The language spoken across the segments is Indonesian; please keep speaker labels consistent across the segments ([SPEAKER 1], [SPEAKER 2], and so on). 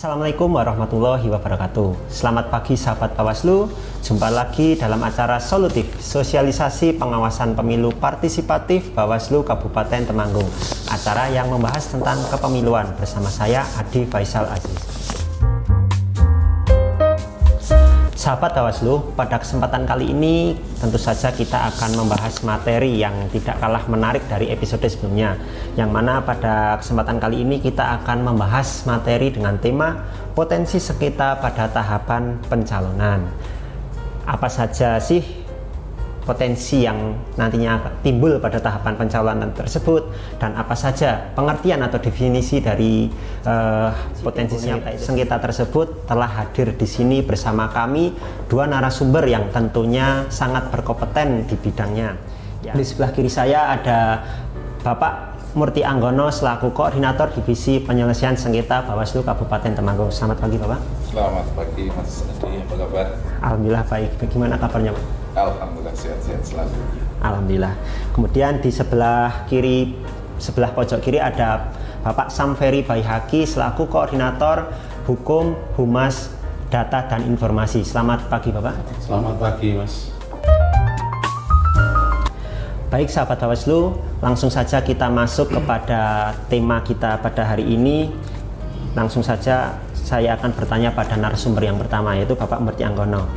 [SPEAKER 1] Assalamualaikum warahmatullahi wabarakatuh. Selamat pagi sahabat Bawaslu. Jumpa lagi dalam acara Solutif, sosialisasi pengawasan pemilu partisipatif Bawaslu Kabupaten Temanggung. Acara yang membahas tentang kepemiluan bersama saya Adi Faisal Aziz. Sahabat Bawaslu, pada kesempatan kali ini tentu saja kita akan membahas materi yang tidak kalah menarik dari episode sebelumnya, yang mana pada kesempatan kali ini kita akan membahas materi dengan tema potensi sengketa pada tahapan pencalonan. Apa saja sih potensi yang nantinya timbul pada tahapan pencalonan tersebut, dan apa saja pengertian atau definisi dari potensi sengketa tersebut. Telah hadir di sini bersama kami dua narasumber yang tentunya sangat berkompeten di bidangnya. Di sebelah kiri saya ada Bapak Murti Anggono selaku Koordinator Divisi Penyelesaian Sengketa Bawaslu Kabupaten Temanggung. Selamat pagi Bapak.
[SPEAKER 2] Selamat pagi Mas Adi, apa kabar?
[SPEAKER 1] Alhamdulillah baik. Bagaimana kabarnya Pak?
[SPEAKER 2] Alhamdulillah sehat-sehat selalu.
[SPEAKER 1] Alhamdulillah. Kemudian di sebelah pojok kiri ada Bapak Samferi Baihaki selaku Koordinator Hukum, Humas, Data dan Informasi. Selamat pagi Bapak.
[SPEAKER 2] Selamat pagi Mas.
[SPEAKER 1] Baik sahabat Bawaslu, langsung saja kita masuk kepada tema kita pada hari ini. Langsung saja saya akan bertanya pada narasumber yang pertama, yaitu Bapak Murti Anggono.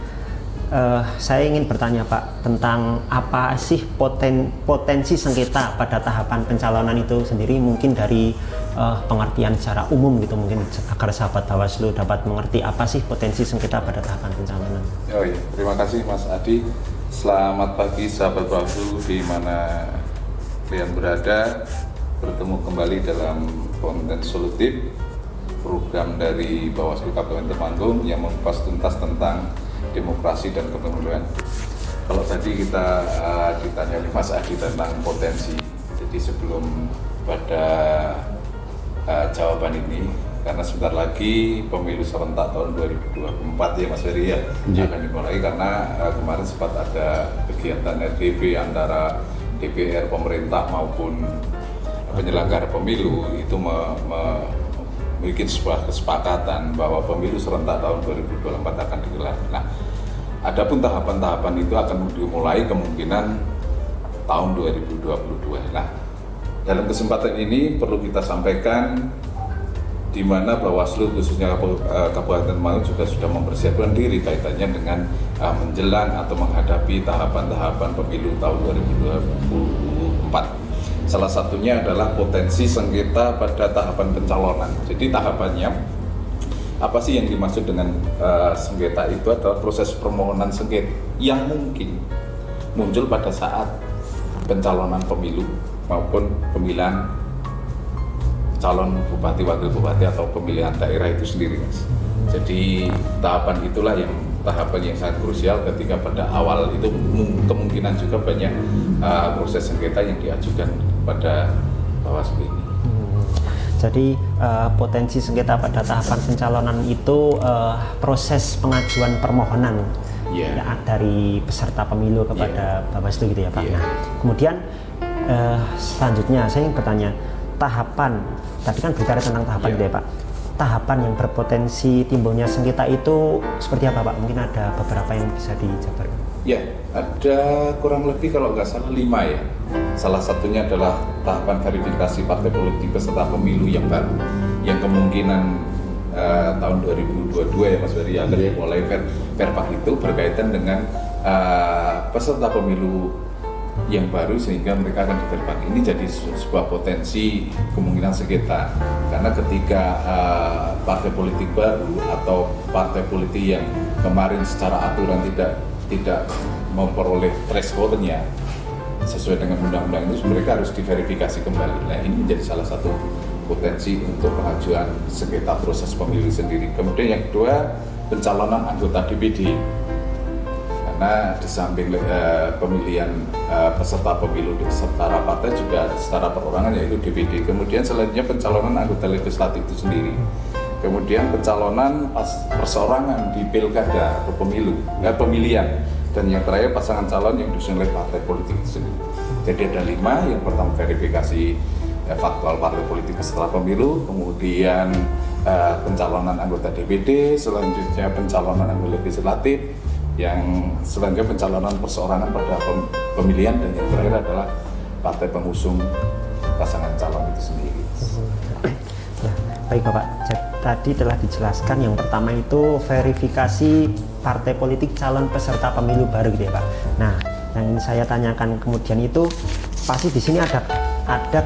[SPEAKER 1] Saya ingin bertanya Pak, tentang apa sih potensi sengketa pada tahapan pencalonan itu sendiri, mungkin dari pengertian secara umum gitu, mungkin agar sahabat Bawaslu dapat mengerti apa sih potensi sengketa pada tahapan pencalonan.
[SPEAKER 2] Oh iya, terima kasih Mas Adi. Selamat pagi sahabat Bawaslu di mana kalian berada. Bertemu kembali dalam konten Solutif, program dari Bawaslu Kabupaten Temanggung yang membahas tuntas tentang demokrasi dan kepemiluan. Kalau tadi kita ditanya oleh Mas Adi tentang potensi, jadi sebelum pada jawaban ini, karena sebentar lagi pemilu serentak tahun 2024 ya Mas Ferry ya, akan dimulai, karena kemarin sempat ada kegiatan RDP antara DPR, pemerintah maupun penyelenggara pemilu itu membuat sebuah kesepakatan bahwa pemilu serentak tahun 2024 akan digelar. Nah, adapun tahapan-tahapan itu akan dimulai kemungkinan tahun 2022. Nah, dalam kesempatan ini perlu kita sampaikan di mana Bawaslu khususnya Kabupaten Temanggung juga sudah mempersiapkan diri kaitannya dengan menjelang atau menghadapi tahapan-tahapan pemilu tahun 2024. Salah satunya adalah potensi sengketa pada tahapan pencalonan. Jadi tahapannya, apa sih yang dimaksud dengan sengketa itu adalah proses permohonan sengketa yang mungkin muncul pada saat pencalonan pemilu maupun pemilihan calon bupati, wakil bupati atau pemilihan daerah itu sendiri, Mas. Jadi tahapan itulah yang sangat krusial ketika pada awal itu kemungkinan juga banyak proses sengketa yang diajukan pada Bawaslu ini.
[SPEAKER 1] Jadi potensi sengketa pada tahapan pencalonan itu proses pengajuan permohonan dari peserta pemilu kepada Bawaslu gitu ya Pak. Nah, kemudian selanjutnya saya ingin bertanya, tahapan tadi kan bicara tentang tahapan gitu ya Pak. Tahapan yang berpotensi timbulnya sengketa itu seperti apa Pak? Mungkin ada beberapa yang bisa dijabarkan.
[SPEAKER 2] Ya, ada kurang lebih kalau nggak salah 5 ya. Salah satunya adalah tahapan verifikasi partai politik peserta pemilu yang baru, yang kemungkinan tahun 2022 ya Mas Ferry akan dimulai verpak itu berkaitan dengan peserta pemilu yang baru, sehingga mereka akan diverifikasi. Ini jadi sebuah potensi kemungkinan sengketa, karena ketika partai politik baru atau partai politik yang kemarin secara aturan tidak memperoleh thresholdnya sesuai dengan undang-undang itu, mereka harus diverifikasi kembali. Nah, ini menjadi salah satu potensi untuk pengajuan sengketa proses pemilu sendiri. Kemudian yang kedua, pencalonan anggota DPD. Karena di samping pemilihan peserta pemilu secara partai juga secara perorangan yaitu DPD. Kemudian selanjutnya pencalonan anggota legislatif itu sendiri. Kemudian pencalonan perseorangan di pilkada atau pemilihan. Dan yang terakhir pasangan calon yang diusung oleh partai politik itu sendiri. Jadi ada 5. Yang pertama verifikasi faktual partai politik peserta pemilu, kemudian pencalonan anggota DPD, selanjutnya pencalonan anggota legislatif, yang selanjutnya pencalonan perseorangan pada pemilihan, dan yang terakhir adalah partai pengusung pasangan calon itu sendiri.
[SPEAKER 1] Ya, baik Bapak, tadi telah dijelaskan yang pertama itu verifikasi partai politik calon peserta pemilu baru gitu ya Pak. Nah, yang ingin saya tanyakan kemudian itu pasti di sini ada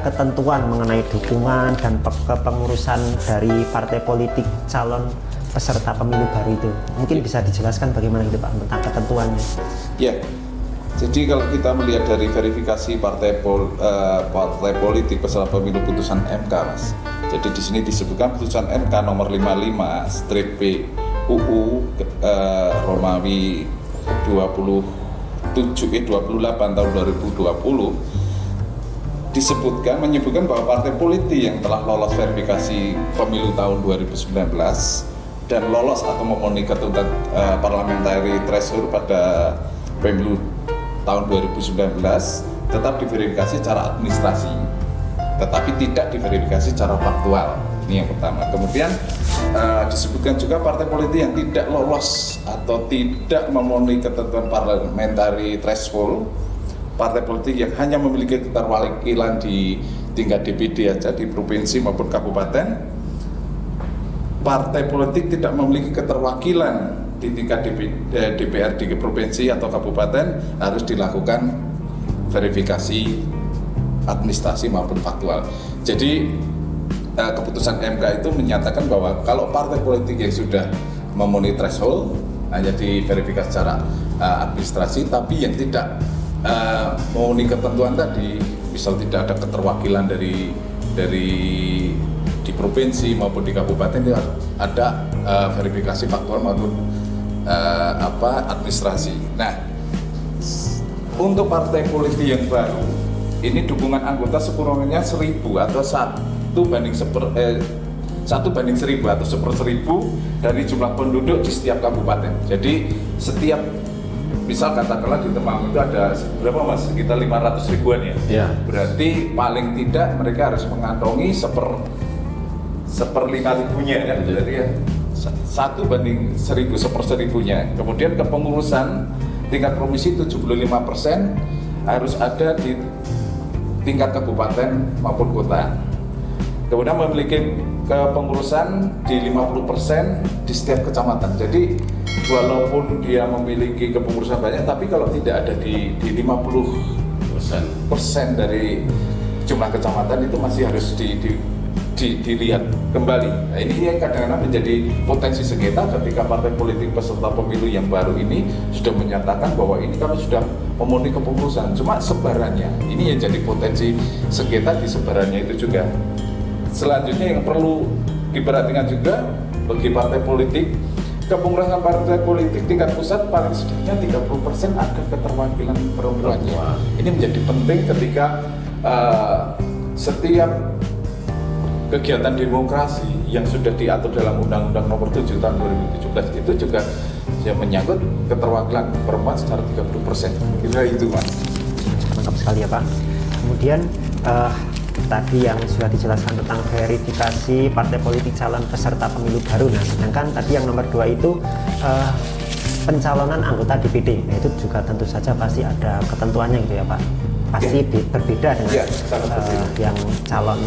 [SPEAKER 1] ketentuan mengenai dukungan dan kepengurusan dari partai politik calon peserta pemilu baru itu. Mungkin bisa dijelaskan bagaimana gitu Pak tentang ketentuannya.
[SPEAKER 2] Ya, jadi kalau kita melihat dari verifikasi partai politik peserta pemilu putusan MK, Mas. Jadi di sini disebutkan putusan MK nomor 55/P UU Romawi 28 tahun 2020 menyebutkan bahwa partai politik yang telah lolos verifikasi pemilu tahun 2019 dan lolos atau memenuhi ketentuan parliamentary threshold pada pemilu tahun 2019 tetap diverifikasi secara administrasi, tetapi tidak diverifikasi secara faktual. Ini yang pertama. Kemudian disebutkan juga partai politik yang tidak lolos atau tidak memenuhi ketentuan parliamentary threshold, partai politik yang hanya memiliki keterwakilan di tingkat DPD aja di provinsi maupun kabupaten, partai politik tidak memiliki keterwakilan di tingkat DPR di provinsi atau kabupaten, harus dilakukan verifikasi administrasi maupun faktual. Jadi keputusan MK itu menyatakan bahwa kalau partai politik yang sudah memenuhi threshold hanya diverifikasi secara administrasi, tapi yang tidak memenuhi ketentuan tadi, misal tidak ada keterwakilan dari di provinsi maupun di kabupaten, dia ada verifikasi faktual maupun administrasi. Nah, untuk partai politik yang baru ini dukungan anggota sekurang-kurangnya 1000 atau 1/1000 atau 1/1000 dari jumlah penduduk di setiap kabupaten. Jadi setiap, misal katakanlah di Temanggung itu ada berapa Mas? Sekitar 500 ribuan ya?
[SPEAKER 3] Ya.
[SPEAKER 2] Berarti paling tidak mereka harus mengantongi 1/5000-nya kan? Jadi ya 1/1000, 1/1000-nya. Kemudian kepengurusan tingkat provinsi 75% harus ada di tingkat kabupaten maupun kota. Kemudian memiliki kepengurusan di 50% di setiap kecamatan. Jadi walaupun dia memiliki kepengurusan banyak, tapi kalau tidak ada di 50% dari jumlah kecamatan, itu masih harus dilihat kembali. Nah, ini yang kadang-kadang menjadi potensi sengketa ketika partai politik peserta pemilu yang baru ini sudah menyatakan bahwa ini kalau sudah memenuhi kepengurusan, cuma sebarannya. Ini yang jadi potensi sengketa di sebarannya itu juga. Selanjutnya yang perlu diperhatikan juga bagi partai politik, kepengurusan partai politik tingkat pusat paling sedikitnya 30% ada keterwakilan perempuannya. Ini menjadi penting ketika setiap kegiatan demokrasi yang sudah diatur dalam Undang-Undang Nomor 7 Tahun 2017 itu juga yang menyangkut keterwakilan perempuan secara 30%. Kira itu Mas.
[SPEAKER 1] Lengkap sekali ya Pak. Kemudian tadi yang sudah dijelaskan tentang verifikasi partai politik calon peserta pemilu baru. Nah, sedangkan tadi yang nomor 2 itu pencalonan anggota DPD. Nah, itu juga tentu saja pasti ada ketentuannya gitu ya Pak. Pasti berbeda dengan yang calon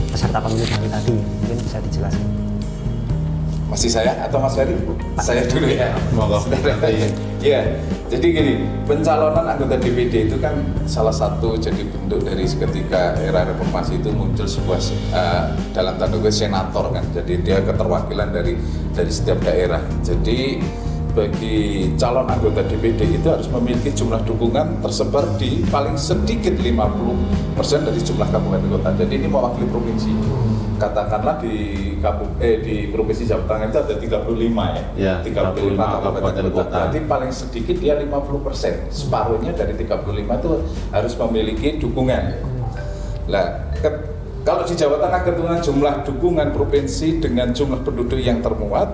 [SPEAKER 1] peserta pemilu baru tadi. Mungkin bisa dijelaskan.
[SPEAKER 2] Masih saya atau Mas Ferry? Saya dulu ya.
[SPEAKER 3] Monggo.
[SPEAKER 2] Ya, jadi gini, pencalonan anggota DPD itu kan salah satu jadi bentuk dari ketika era reformasi itu muncul sebuah dalam tanda kutip senator kan. Jadi dia keterwakilan dari setiap daerah. Jadi bagi calon anggota DPD itu harus memiliki jumlah dukungan tersebar di paling sedikit 50% dari jumlah kabupaten kota. Jadi ini mewakili provinsi. Katakanlah di provinsi Jawa Tengah itu ada 35 ya. 35 kabupaten kota. Berarti paling sedikit dia 50%. Separuhnya dari 35 itu harus memiliki dukungan. Nah, kalau di Jawa Tengah ketentuan jumlah dukungan provinsi dengan jumlah penduduk yang termuat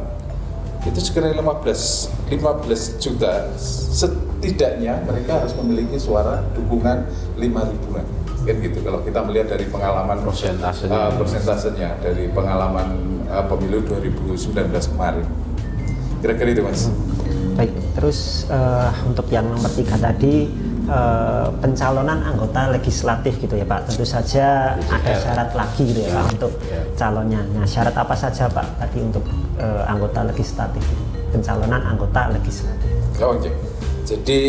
[SPEAKER 2] itu sekitar 15 juta, setidaknya mereka harus memiliki suara dukungan 5 ribuan. kan gitu. Kalau kita melihat dari pengalaman persentasenya dari pengalaman pemilu 2019 kemarin, kira-kira itu Mas.
[SPEAKER 1] Baik, terus untuk yang nomor 3 tadi pencalonan anggota legislatif gitu ya Pak. Tentu saja ada syarat lagi gitu ya Pak untuk calonnya. Nah, syarat apa saja Pak tadi untuk anggota legislatif ini? Pencalonan anggota legislatif.
[SPEAKER 2] Oke. Jadi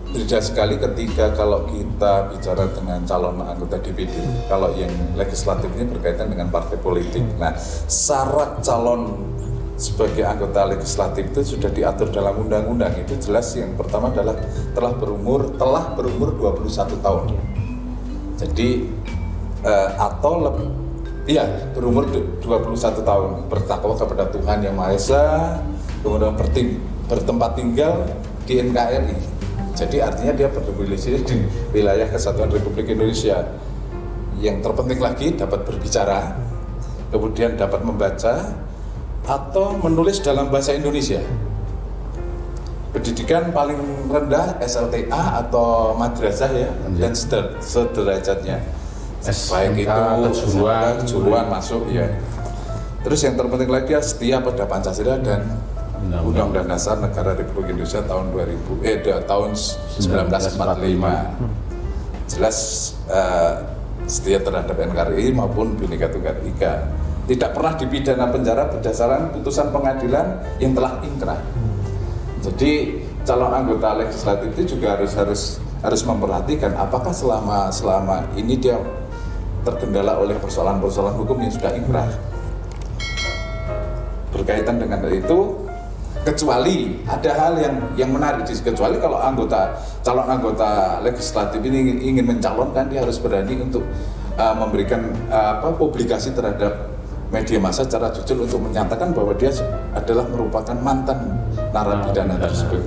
[SPEAKER 2] beda sekali ketika kalau kita bicara dengan calon anggota DPD. Kalau yang legislatif ini berkaitan dengan partai politik. Nah, syarat calon sebagai anggota legislatif itu sudah diatur dalam undang-undang. Itu jelas. Yang pertama adalah telah berumur 21 tahun. Jadi berumur 21 tahun, bertakwa kepada Tuhan Yang Maha Esa, kemudian bertempat tinggal di NKRI. Jadi artinya dia berdomisili di wilayah Kesatuan Republik Indonesia. Yang terpenting lagi dapat berbicara, kemudian dapat membaca atau menulis dalam bahasa Indonesia. Pendidikan paling rendah SLTA atau madrasah ya, dan sederajatnya. Baik itu kejuruan masuk ya. Terus yang terpenting lagi dia setia pada Pancasila dan Undang-Undang Dasar Negara Republik Indonesia tahun 1945. Jelas setia terhadap NKRI maupun Bhinneka Tunggal Ika. Tidak pernah dipidana penjara berdasarkan putusan pengadilan yang telah ingkrah. Jadi calon anggota legislatif itu juga harus memperhatikan apakah selama ini dia terkendala oleh persoalan-persoalan hukum yang sudah ingkrah. Berkaitan dengan itu, kecuali ada hal yang menarik, kecuali kalau calon anggota legislatif ini ingin mencalonkan, dia harus berani untuk memberikan publikasi terhadap media massa secara jujur untuk menyatakan bahwa dia adalah merupakan mantan narapidana tersebut.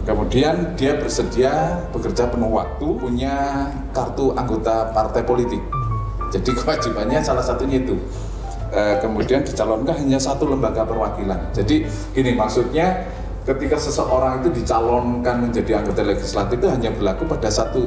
[SPEAKER 2] Kemudian dia bersedia bekerja penuh waktu, punya kartu anggota partai politik. Jadi kewajibannya salah satunya itu. Kemudian dicalonkan hanya satu lembaga perwakilan. Jadi gini maksudnya, ketika seseorang itu dicalonkan menjadi anggota legislatif itu hanya berlaku pada satu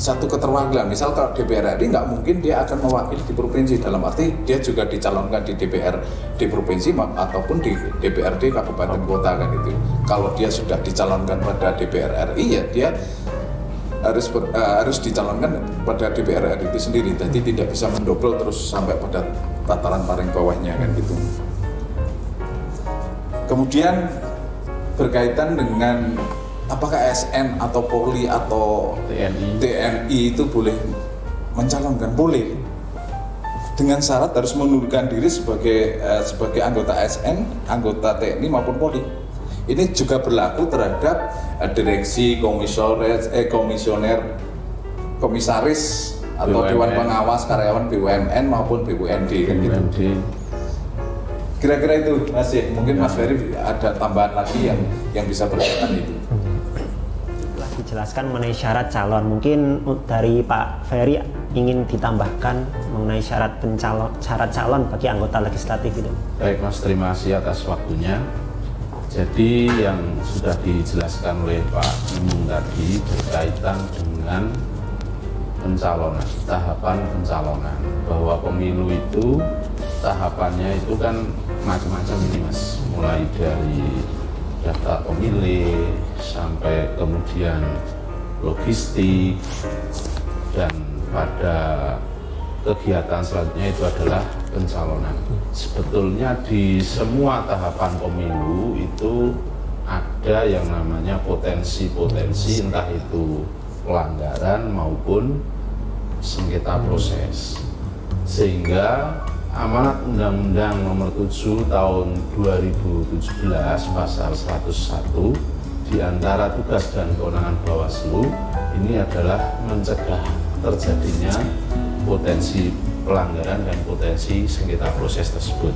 [SPEAKER 2] keterwakilan. Misal kalau DPR RI nggak mungkin dia akan mewakili di provinsi, dalam arti dia juga dicalonkan di DPR di provinsi ataupun di DPRD kabupaten kota kan itu. Kalau dia sudah dicalonkan pada DPR RI ya dia harus dicalonkan pada DPR RI itu sendiri. Jadi tidak bisa mendobel terus sampai pada tataran paling bawahnya kan gitu. Kemudian berkaitan dengan apakah ASN atau Polri atau TNI itu boleh mencalonkan? Boleh, dengan syarat harus mengundurkan diri sebagai anggota ASN, anggota TNI maupun Polri. Ini juga berlaku terhadap direksi, komisaris atau BUMN, Dewan Pengawas Karyawan BUMN maupun BUMD kan gitu. Kira-kira itu masih mungkin Mas Ferry ada tambahan lagi yang bisa berkaitan itu.
[SPEAKER 1] Dijelaskan mengenai syarat calon, mungkin dari Pak Ferry ingin ditambahkan mengenai syarat calon bagi anggota legislatif itu.
[SPEAKER 3] Baik Mas, terima kasih atas waktunya. Jadi yang sudah dijelaskan oleh Pak Imung tadi berkaitan dengan pencalonan, tahapan pencalonan, bahwa pemilu itu tahapannya itu kan macam-macam ini Mas, mulai dari daftar pemilih sampai kemudian logistik, dan pada kegiatan selanjutnya itu adalah pencalonan. Sebetulnya di semua tahapan pemilu itu ada yang namanya potensi-potensi, entah itu pelanggaran maupun sengketa proses. Sehingga Amanat Undang-Undang Nomor 7 Tahun 2017 Pasal 101 di antara tugas dan kewenangan Bawaslu ini adalah mencegah terjadinya potensi pelanggaran dan potensi sengketa proses tersebut.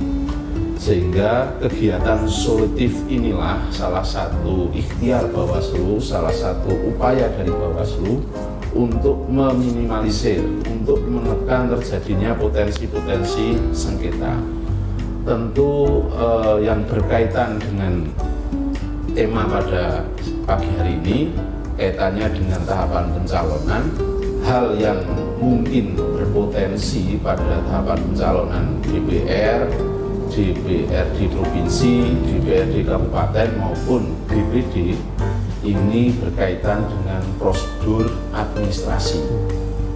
[SPEAKER 3] Sehingga kegiatan solutif inilah salah satu ikhtiar Bawaslu, salah satu upaya dari Bawaslu untuk meminimalisir, untuk menekan terjadinya potensi-potensi sengketa. Tentu yang berkaitan dengan tema pada pagi hari ini, kaitannya dengan tahapan pencalonan, hal yang mungkin berpotensi pada tahapan pencalonan DPR, DPRD provinsi, DPRD kabupaten maupun DPD ini berkaitan dengan prosedur administrasi.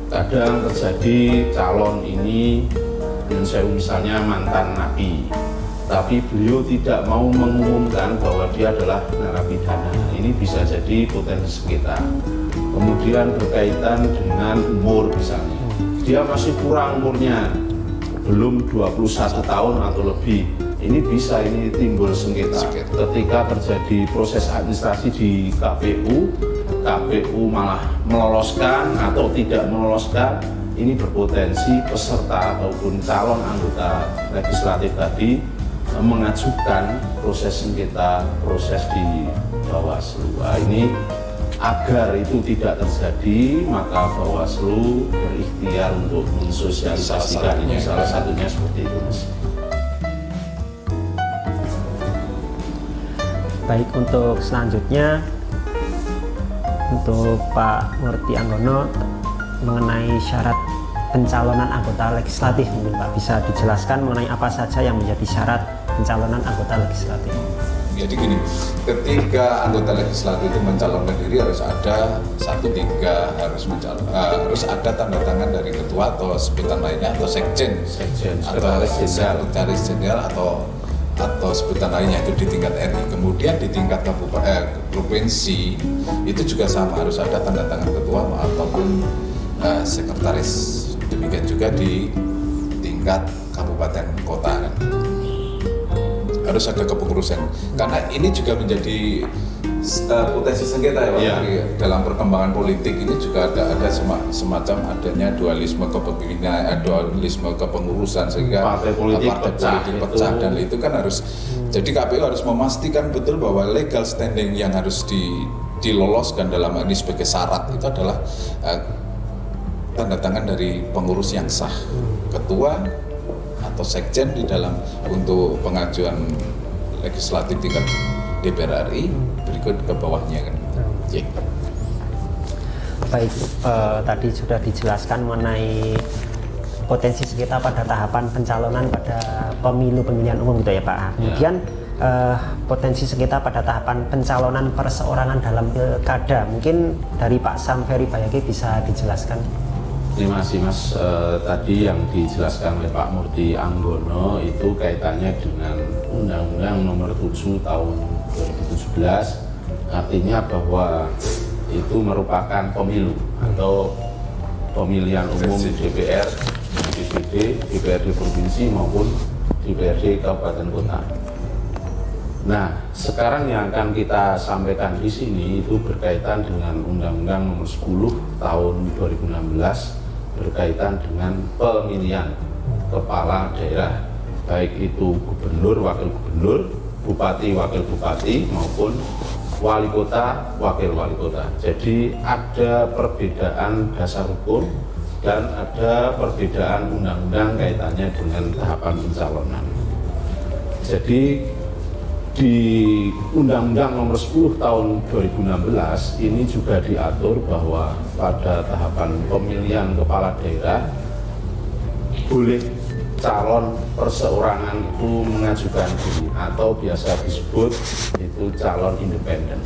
[SPEAKER 3] Kadang terjadi calon ini misalnya mantan napi, tapi beliau tidak mau mengumumkan bahwa dia adalah narapidana. Ini bisa jadi potensi sengketa. Kemudian berkaitan dengan umur misalnya, dia masih kurang umurnya, belum 21 tahun atau lebih. Ini bisa timbul sengketa. Ketika terjadi proses administrasi di KPU, KPU malah meloloskan atau tidak meloloskan, ini berpotensi peserta ataupun calon anggota legislatif tadi mengajukan proses sengketa, proses di Bawaslu. Ini agar itu tidak terjadi, maka Bawaslu berikhtiar untuk mensosialisasikan ini, salah satunya seperti itu, Mas.
[SPEAKER 1] Baik, untuk selanjutnya untuk Pak Murti Anggono mengenai syarat pencalonan anggota legislatif, mungkin Pak bisa dijelaskan mengenai apa saja yang menjadi syarat pencalonan anggota legislatif.
[SPEAKER 2] Jadi gini, ketika anggota legislatif itu mencalonkan diri harus ada 1-3, harus ada tanda tangan dari ketua atau sebutan lainnya, atau sekjen atau sekretaris jenderal atau sebutan lainnya, itu di tingkat RI. Kemudian di tingkat provinsi itu juga sama, harus ada tanda tangan ketua ataupun sekretaris. Demikian juga di tingkat kabupaten kota kan. Harus ada kepengurusan, karena ini juga menjadi potensi sengketa ya Pak. Yeah. Dalam perkembangan politik ini juga ada semacam adanya dualisme kepemimpinan, dualisme kepengurusan, sehingga partai politik pecah dan itu kan harus. Jadi KPU harus memastikan betul bahwa legal standing yang harus diloloskan dalam ini sebagai syarat itu adalah tanda tangan dari pengurus yang sah, ketua atau sekjen di dalam untuk pengajuan legislatif tingkat DPR RI, berikut ke bawahnya kan. Yeah.
[SPEAKER 1] Baik, tadi sudah dijelaskan mengenai potensi sengketa pada tahapan pencalonan pada pemilu pemilihan umum gitu ya Pak. Kemudian potensi sengketa pada tahapan pencalonan perseorangan dalam pilkada, mungkin dari Pak Samferi Bayaki bisa dijelaskan.
[SPEAKER 3] Terima kasih Mas. Tadi yang dijelaskan oleh Pak Murti Anggono itu kaitannya dengan Undang-Undang Nomor 7 Tahun 2017, artinya bahwa itu merupakan pemilu atau pemilihan umum DPR, DPD, DPRD provinsi maupun DPRD kabupaten kota. Nah, sekarang yang akan kita sampaikan di sini itu berkaitan dengan Undang-Undang Nomor 10 Tahun 2016 berkaitan dengan pemilihan kepala daerah, baik itu gubernur, wakil gubernur, bupati, wakil bupati maupun wali kota, wakil wali kota. Jadi ada perbedaan dasar hukum dan ada perbedaan undang-undang kaitannya dengan tahapan pencalonan. Jadi di Undang-Undang Nomor 10 Tahun 2016 ini juga diatur bahwa pada tahapan pemilihan kepala daerah boleh calon perseorangan itu mengajukan diri atau biasa disebut itu calon independen.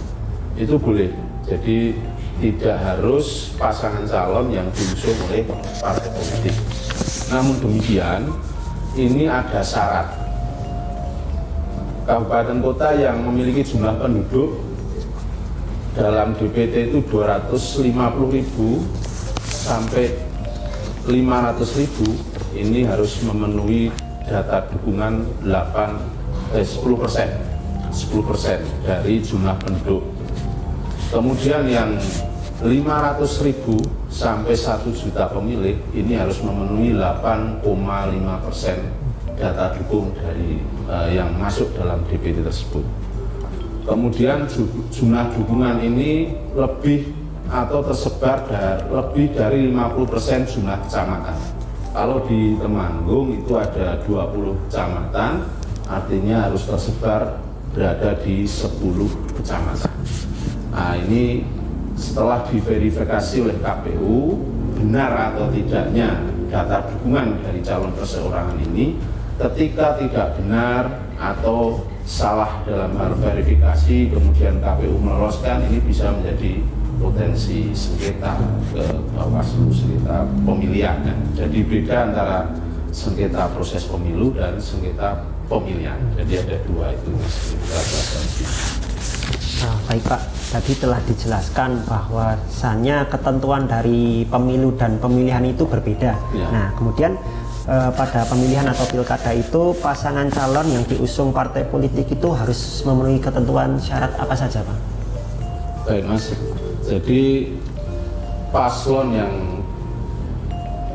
[SPEAKER 3] Itu boleh. Jadi tidak harus pasangan calon yang diusung oleh partai politik. Namun demikian, ini ada syarat. Kabupaten kota yang memiliki jumlah penduduk dalam DPT itu 250.000 sampai 500.000, ini harus memenuhi data dukungan 10% dari jumlah penduduk. Kemudian yang 500.000 sampai 1 juta pemilih ini harus memenuhi 8,5% data dukung dari yang masuk dalam DPT tersebut. Kemudian jumlah dukungan ini lebih atau tersebar lebih dari 50% jumlah kecamatan. Kalau di Temanggung itu ada 20 kecamatan, artinya harus tersebar berada di 10 kecamatan. Nah, ini setelah diverifikasi oleh KPU benar atau tidaknya data dukungan dari calon perseorangan ini. Ketika tidak benar atau salah dalam hal verifikasi kemudian KPU meloloskan, ini bisa menjadi potensi sengketa ke Bawaslu, sengketa pemilihan. Jadi beda antara sengketa proses pemilu dan sengketa pemilihan. Jadi ada dua itu.
[SPEAKER 1] Baik Pak, tadi telah dijelaskan bahwasannya ketentuan dari pemilu dan pemilihan itu berbeda.
[SPEAKER 3] Ya.
[SPEAKER 1] Nah, kemudian pada pemilihan atau pilkada itu pasangan calon yang diusung partai politik itu harus memenuhi ketentuan syarat apa saja Pak?
[SPEAKER 3] Baik Mas, jadi paslon yang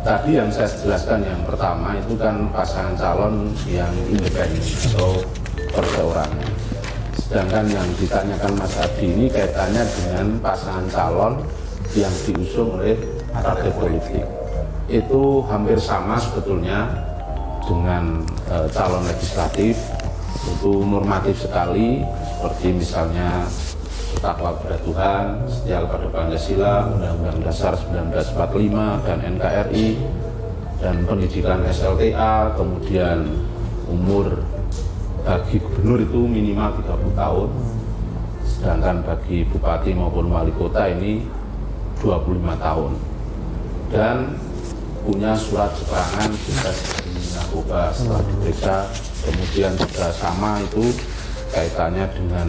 [SPEAKER 3] tadi yang saya jelaskan yang pertama itu kan pasangan calon yang independen atau perseorangan. Sedangkan yang ditanyakan Mas Adi ini kaitannya dengan pasangan calon yang diusung oleh partai politik. Itu hampir sama sebetulnya dengan calon legislatif, itu normatif sekali, seperti misalnya bertakwa kepada Tuhan, setia kepada Pancasila, Undang-Undang Dasar 1945 dan NKRI, dan pendidikan SLTA, kemudian umur bagi gubernur itu minimal 30 tahun, sedangkan bagi bupati maupun wali kota ini 25 tahun, dan punya surat keterangan bebas narkoba setelah diperiksa. Kemudian juga sama itu kaitannya dengan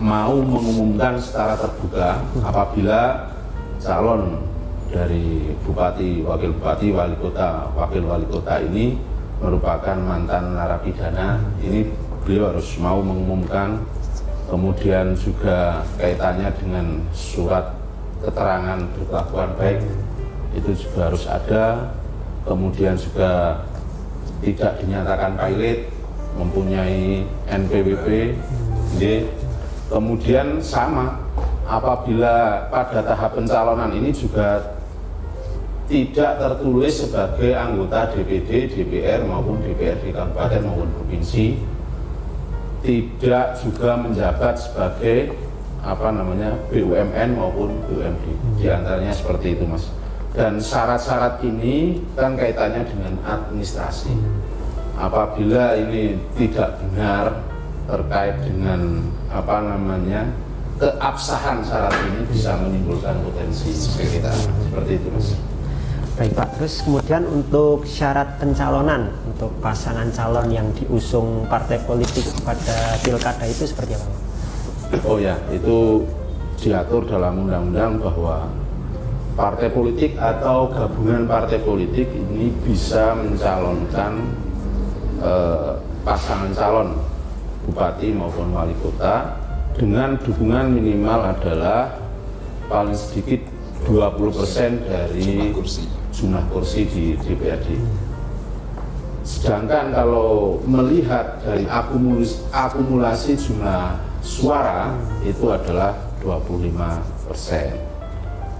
[SPEAKER 3] mau mengumumkan secara terbuka apabila calon dari bupati, wakil bupati, wali kota, wakil wali kota ini merupakan mantan narapidana. Ini beliau harus mau mengumumkan. Kemudian juga kaitannya dengan surat keterangan berkelakuan baik, itu juga harus ada. Kemudian juga tidak dinyatakan pilot, mempunyai NPWP. Kemudian sama, apabila pada tahap pencalonan ini juga tidak tertulis sebagai anggota DPD, DPR maupun DPRD kabupaten maupun provinsi, tidak juga menjabat sebagai BUMN maupun BUMD. Di antaranya seperti itu Mas. Dan syarat-syarat ini kan kaitannya dengan administrasi. Apabila ini tidak benar terkait dengan keabsahan syarat ini, bisa menimbulkan potensi sengketa. Seperti itu Mas.
[SPEAKER 1] Baik Pak, terus kemudian untuk syarat pencalonan untuk pasangan calon yang diusung partai politik pada pilkada itu seperti apa Pak?
[SPEAKER 3] Oh ya, itu diatur dalam undang-undang bahwa partai politik atau gabungan partai politik ini bisa mencalonkan pasangan calon bupati maupun wali kota dengan dukungan minimal adalah paling sedikit 20% dari jumlah kursi di DPRD. Sedangkan kalau melihat dari akumulasi jumlah suara itu adalah 25%.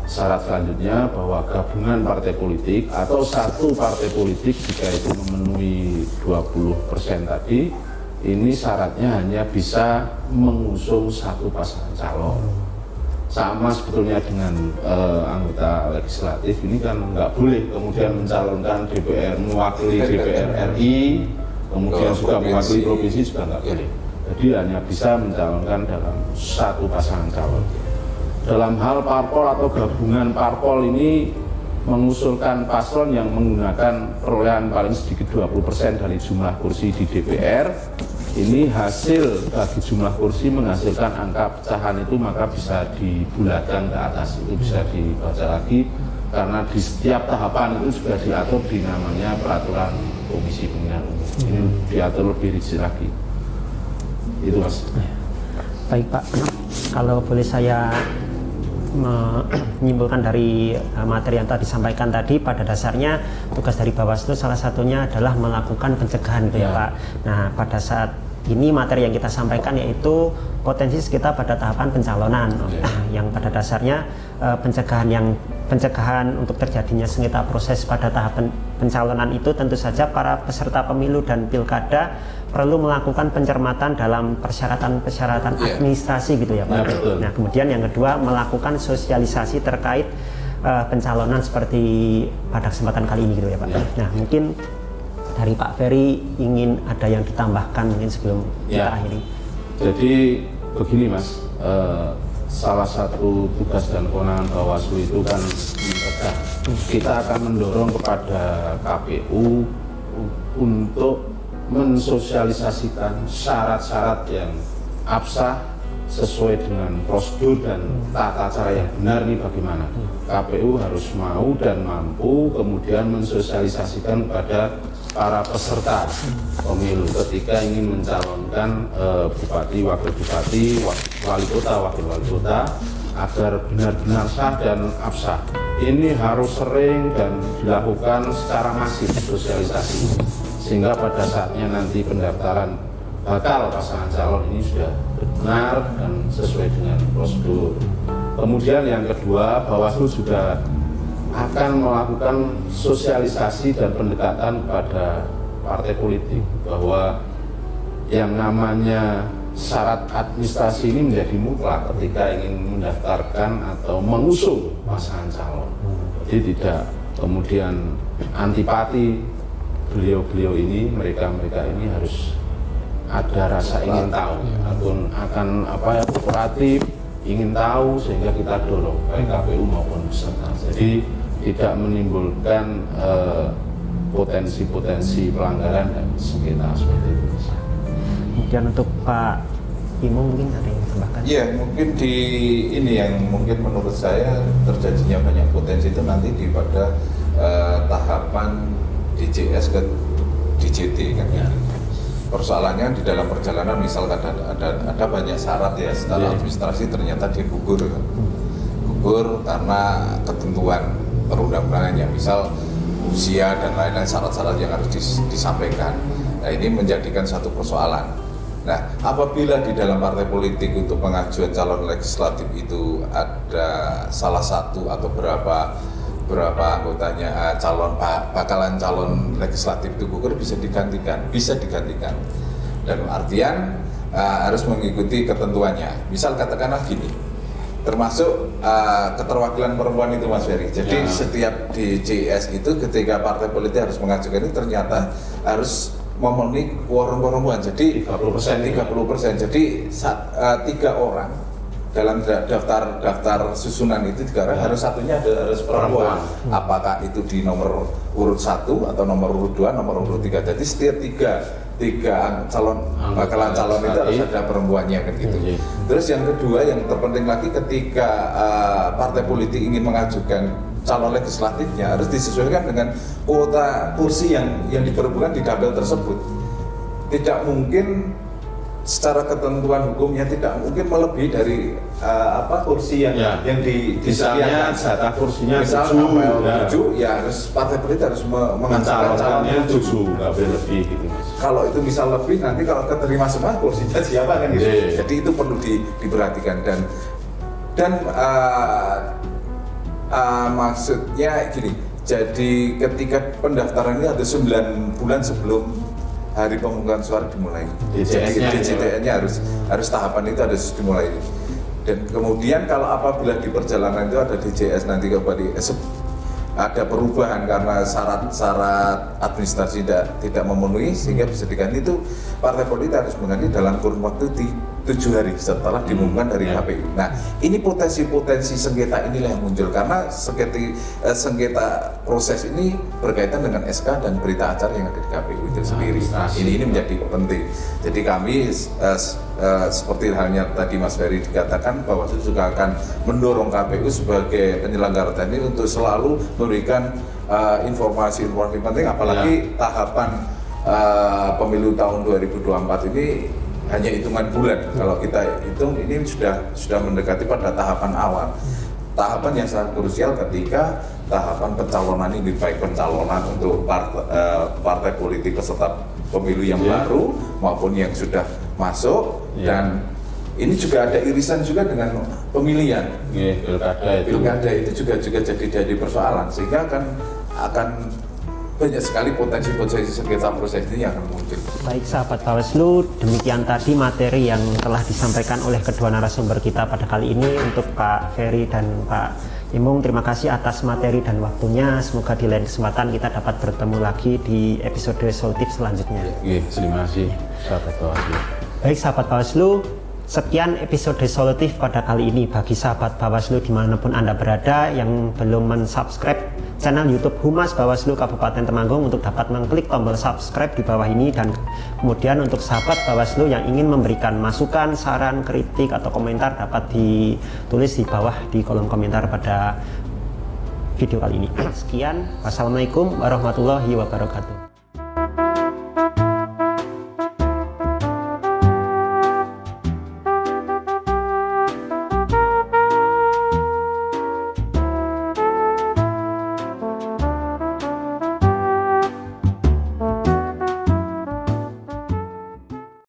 [SPEAKER 3] Syarat selanjutnya bahwa gabungan partai politik atau satu partai politik jika itu memenuhi 20% tadi, ini syaratnya hanya bisa mengusung satu pasangan calon. Sama sebetulnya dengan anggota legislatif, ini kan nggak boleh kemudian mencalonkan DPR, mewakili DPR RI, kemudian juga mewakili provinsi juga nggak boleh. Jadi hanya bisa mencalonkan dalam satu pasangan calon. Dalam hal parpol atau gabungan parpol ini mengusulkan paslon yang menggunakan perolehan paling sedikit 20% dari jumlah kursi di DPR, ini hasil bagi jumlah kursi menghasilkan angka pecahan itu, maka bisa dibulatkan ke atas, itu bisa dibaca lagi karena di setiap tahapan itu juga diatur di namanya peraturan Komisi Pemilihan Umum. Ini diatur lebih rinci lagi. Itu Mas.
[SPEAKER 1] Baik Pak, kalau boleh saya menyimpulkan dari materi yang tadi disampaikan tadi, pada dasarnya tugas dari Bawaslu salah satunya adalah melakukan pencegahan ya Pak. Nah, pada saat ini materi yang kita sampaikan yaitu potensi kita pada tahapan pencalonan yang pada dasarnya pencegahan yang pencegahan untuk terjadinya sengketa proses pada tahapan pencalonan itu tentu saja para peserta pemilu dan pilkada perlu melakukan pencermatan dalam persyaratan-persyaratan administrasi gitu ya Pak.
[SPEAKER 3] Ya, betul.
[SPEAKER 1] Nah kemudian yang kedua melakukan sosialisasi terkait pencalonan seperti pada kesempatan kali ini gitu ya Pak.
[SPEAKER 3] Ya.
[SPEAKER 1] Nah mungkin dari Pak Ferry ingin ada yang ditambahkan mungkin sebelum kita akhiri.
[SPEAKER 3] Jadi begini Mas, salah satu tugas dan kewenangan Bawaslu itu kan mencegah. Kita akan mendorong kepada KPU untuk mensosialisasikan syarat-syarat yang absah sesuai dengan prosedur dan tata cara yang benar ini bagaimana. KPU harus mau dan mampu kemudian mensosialisasikan kepada para peserta pemilu ketika ingin mencalonkan bupati, wakil bupati, wali kota, wakil wali kota agar benar-benar sah dan absah. Ini harus sering dan dilakukan secara masif sosialisasi sehingga pada saatnya nanti pendaftaran bakal pasangan calon ini sudah benar dan sesuai dengan prosedur. Kemudian yang kedua, Bawaslu juga akan melakukan sosialisasi dan pendekatan pada partai politik bahwa yang namanya syarat administrasi ini menjadi mutlak ketika ingin mendaftarkan atau mengusung pasangan calon. Jadi tidak kemudian antipati beliau-beliau ini, mereka-mereka ini harus ada rasa ingin tahu ataupun akan kooperatif, ingin tahu sehingga kita dorong baik KPU maupun peserta. Jadi tidak menimbulkan potensi-potensi pelanggaran dan sengketa seperti itu.
[SPEAKER 1] Kemudian untuk Pak Imo mungkin ada yang tambahkan?
[SPEAKER 2] Iya, mungkin di ini yang mungkin menurut saya terjadinya banyak potensi itu nanti di pada tahapan DJS ke DJT kan ya. Persoalannya di dalam perjalanan misal ada banyak syarat ya secara administrasi ternyata dia gugur kan. Gugur karena ketentuan perundang-undangan yang misal usia dan lain-lain syarat-syarat yang harus disampaikan. Nah ini menjadikan satu persoalan. Nah apabila di dalam partai politik untuk pengajuan calon legislatif itu ada salah satu atau berapa anggotanya bakalan calon legislatif itu gugur bisa digantikan dalam artian harus mengikuti ketentuannya. Misal katakanlah gini, termasuk keterwakilan perempuan itu Mas Ferry. Jadi setiap di JS itu ketika partai politik harus mengajukan itu ternyata harus memenuhi quorum perempuan. Jadi 30%. Jadi 3 orang dalam daftar susunan itu harus satunya harus perempuan. Apakah itu di nomor urut 1 atau nomor urut 2, nomor urut 3. Jadi setiap tiga bakalan calon itu harus ada perempuannya kan gitu. Terus yang kedua yang terpenting lagi ketika partai politik ingin mengajukan calon legislatifnya harus disesuaikan dengan kuota kursi yang diperebutkan di dapil tersebut. Tidak mungkin secara ketentuan hukumnya tidak mungkin melebihi dari kursi yang disediakan.
[SPEAKER 3] Jatah kursinya
[SPEAKER 2] misal 7 ya harus partai politik harus mengajukan calonnya 7,
[SPEAKER 3] nggak boleh lebih gitu Mas.
[SPEAKER 2] Kalau itu misal lebih nanti kalau keterima semua kursinya siapa kan gitu. Jadi itu perlu diperhatikan dan maksudnya gini. Jadi ketika pendaftaran ini ada 9 bulan sebelum hari pemungutan suara dimulai. DJTN-nya harus tahapan itu harus dimulai. Dan kemudian kalau apabila di perjalanan itu ada DJS nanti kembali ada perubahan karena syarat administrasi tidak memenuhi sehingga bisa diganti, itu partai politik harus mengganti dalam kurun waktu 7 hari setelah diumumkan dari KPU. Nah, ini potensi sengketa inilah yang muncul karena sengketa proses ini berkaitan dengan SK dan berita acara yang ada di KPU itu sendiri. Ini menjadi penting. Jadi kami seperti halnya tadi Mas Ferry dikatakan bahwa juga akan mendorong KPU sebagai penyelenggara ini untuk selalu memberikan informasi penting, apalagi tahapan pemilu tahun 2024 ini hanya hitungan bulan. Kalau kita hitung ini sudah mendekati pada tahapan awal, tahapan yang sangat krusial ketika tahapan pencalonan ini, baik pencalonan untuk partai politik peserta pemilu yang baru maupun yang sudah masuk dan ini juga ada irisan juga dengan pemilihan.
[SPEAKER 3] Pilkada
[SPEAKER 2] Itu juga jadi persoalan, sehingga akan banyak sekali potensi-potensi sengketa proses ini yang akan muncul.
[SPEAKER 1] Baik sahabat Bawaslu, demikian tadi materi yang telah disampaikan oleh kedua narasumber kita pada kali ini. Untuk Pak Ferry dan Pak Imung, terima kasih atas materi dan waktunya. Semoga di lain kesempatan kita dapat bertemu lagi di episode solutif selanjutnya.
[SPEAKER 3] Terima kasih sahabat Bawaslu.
[SPEAKER 1] Baik sahabat Bawaslu, sekian episode solutif pada kali ini. Bagi sahabat Bawaslu dimanapun Anda berada yang belum mensubscribe channel YouTube Humas Bawaslu Kabupaten Temanggung, untuk dapat mengklik tombol subscribe di bawah ini. Dan kemudian untuk sahabat Bawaslu yang ingin memberikan masukan, saran, kritik atau komentar, dapat ditulis di bawah di kolom komentar pada video kali ini. Sekian, wassalamualaikum warahmatullahi wabarakatuh.